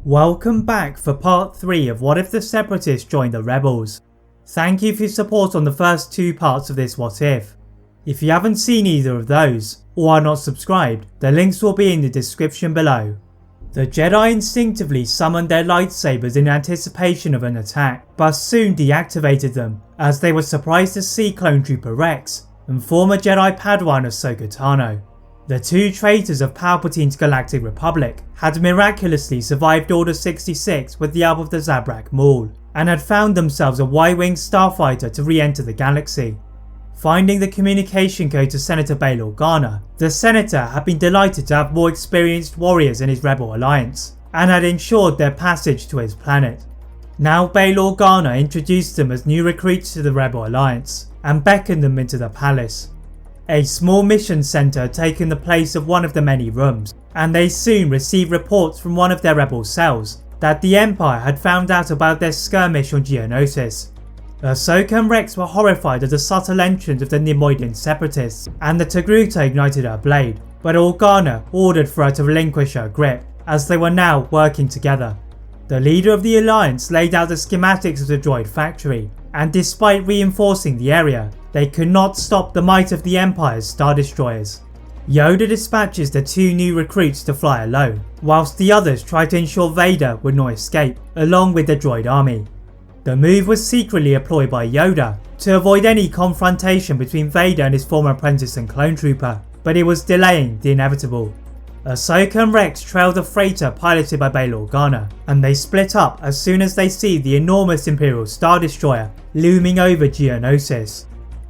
Welcome back for part 3 of What If the Separatists Joined the Rebels. Thank you for your support on the first 2 parts of this What If. If you haven't seen either of those, or are not subscribed, the links will be in the description below. The Jedi instinctively summoned their lightsabers in anticipation of an attack, but soon deactivated them, as they were surprised to see Clone Trooper Rex and former Jedi Padawan Ahsoka Tano. The 2 traitors of Palpatine's Galactic Republic had miraculously survived Order 66 with the help of the Zabrak Maul, and had found themselves a Y-wing starfighter to re-enter the galaxy. Finding the communication code to Senator Bail Organa, the Senator had been delighted to have more experienced warriors in his rebel alliance, and had ensured their passage to his planet. Now Bail Organa introduced them as new recruits to the rebel alliance, and beckoned them into the palace. A small mission centre had taken the place of one of the many rooms, and they soon received reports from one of their rebel cells that the Empire had found out about their skirmish on Geonosis. Ahsoka and Rex were horrified at the subtle entrance of the Neimoidian Separatists, and the Togruta ignited her blade, but Organa ordered for her to relinquish her grip, as they were now working together. The leader of the Alliance laid out the schematics of the droid factory, and despite reinforcing the area, they could not stop the might of the Empire's Star Destroyers. Yoda dispatches the 2 new recruits to fly alone, whilst the others try to ensure Vader would not escape, along with the droid army. The move was secretly employed by Yoda to avoid any confrontation between Vader and his former apprentice and clone trooper, but it was delaying the inevitable. Ahsoka and Rex trail the freighter piloted by Bail Organa, and they split up as soon as they see the enormous Imperial Star Destroyer looming over Geonosis.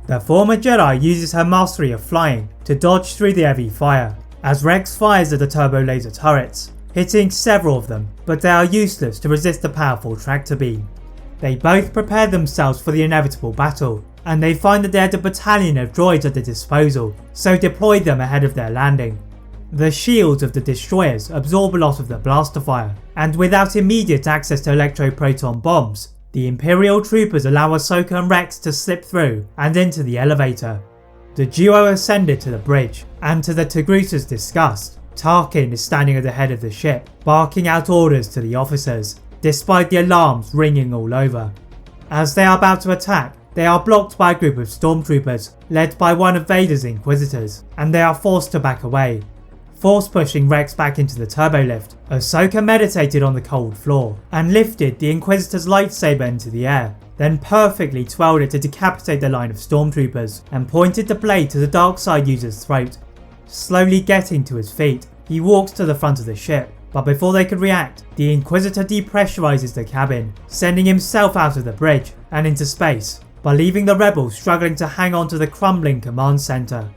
The former Jedi uses her mastery of flying to dodge through the heavy fire, as Rex fires at the turbo laser turrets, hitting several of them, but they are useless to resist the powerful tractor beam. They both prepare themselves for the inevitable battle, and they find that they had a battalion of droids at their disposal, so deploy them ahead of their landing. The shields of the destroyers absorb a lot of the blaster fire, and without immediate access to electro-proton bombs, the Imperial troopers allow Ahsoka and Rex to slip through and into the elevator. The duo ascended to the bridge, and to the Togruta's disgust, Tarkin is standing at the head of the ship, barking out orders to the officers, despite the alarms ringing all over. As they are about to attack, they are blocked by a group of stormtroopers, led by one of Vader's Inquisitors, and they are forced to back away. Force pushing Rex back into the turbolift, Ahsoka meditated on the cold floor and lifted the Inquisitor's lightsaber into the air, then perfectly twirled it to decapitate the line of stormtroopers and pointed the blade to the dark side user's throat. Slowly getting to his feet, he walks to the front of the ship, but before they could react, the Inquisitor depressurizes the cabin, sending himself out of the bridge and into space, but leaving the rebels struggling to hang on to the crumbling command center.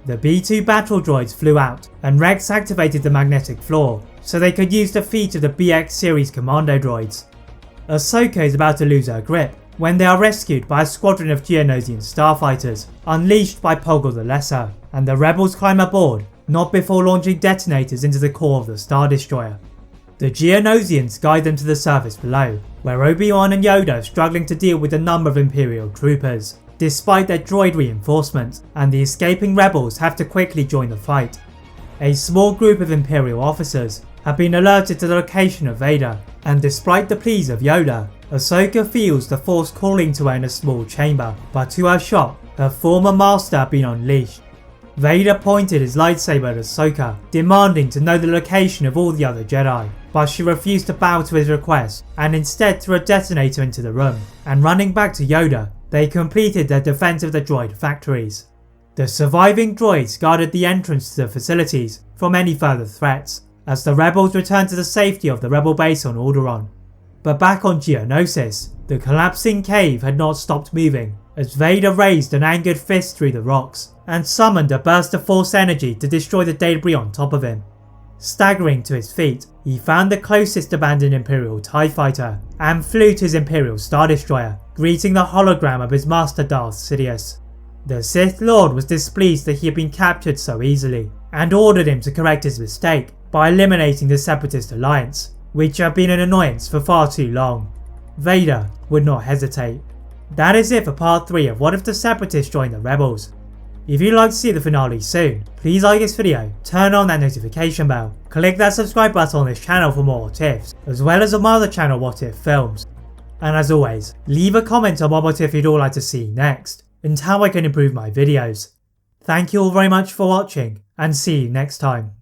The B-2 battle droids flew out, and Rex activated the magnetic floor so they could use the feet of the BX series commando droids. Ahsoka is about to lose her grip when they are rescued by a squadron of Geonosian starfighters unleashed by Poggle the Lesser, and the rebels climb aboard, not before launching detonators into the core of the Star Destroyer. The Geonosians guide them to the surface below, where Obi-Wan and Yoda are struggling to deal with a number of Imperial troopers, despite their droid reinforcements, and the escaping rebels have to quickly join the fight. A small group of Imperial officers have been alerted to the location of Vader, and despite the pleas of Yoda, Ahsoka feels the Force calling to her in a small chamber, but to her shock, her former master had been unleashed. Vader pointed his lightsaber at Ahsoka, demanding to know the location of all the other Jedi, but she refused to bow to his request and instead threw a detonator into the room, and running back to Yoda, they completed their defense of the droid factories. The surviving droids guarded the entrance to the facilities from any further threats, as the rebels returned to the safety of the rebel base on Alderaan. But back on Geonosis, the collapsing cave had not stopped moving, as Vader raised an angered fist through the rocks and summoned a burst of force energy to destroy the debris on top of him. Staggering to his feet, he found the closest abandoned Imperial TIE fighter and flew to his Imperial Star Destroyer, greeting the hologram of his master Darth Sidious. The Sith Lord was displeased that he had been captured so easily, and ordered him to correct his mistake by eliminating the Separatist Alliance, which had been an annoyance for far too long. Vader would not hesitate. That is it for part 3 of What If the Separatists Joined the Rebels. If you'd like to see the finale soon, please like this video, turn on that notification bell, click that subscribe button on this channel for more what ifs, as well as on my other channel What If Films. And as always, leave a comment on what if you'd all like to see next, and how I can improve my videos. Thank you all very much for watching, and see you next time.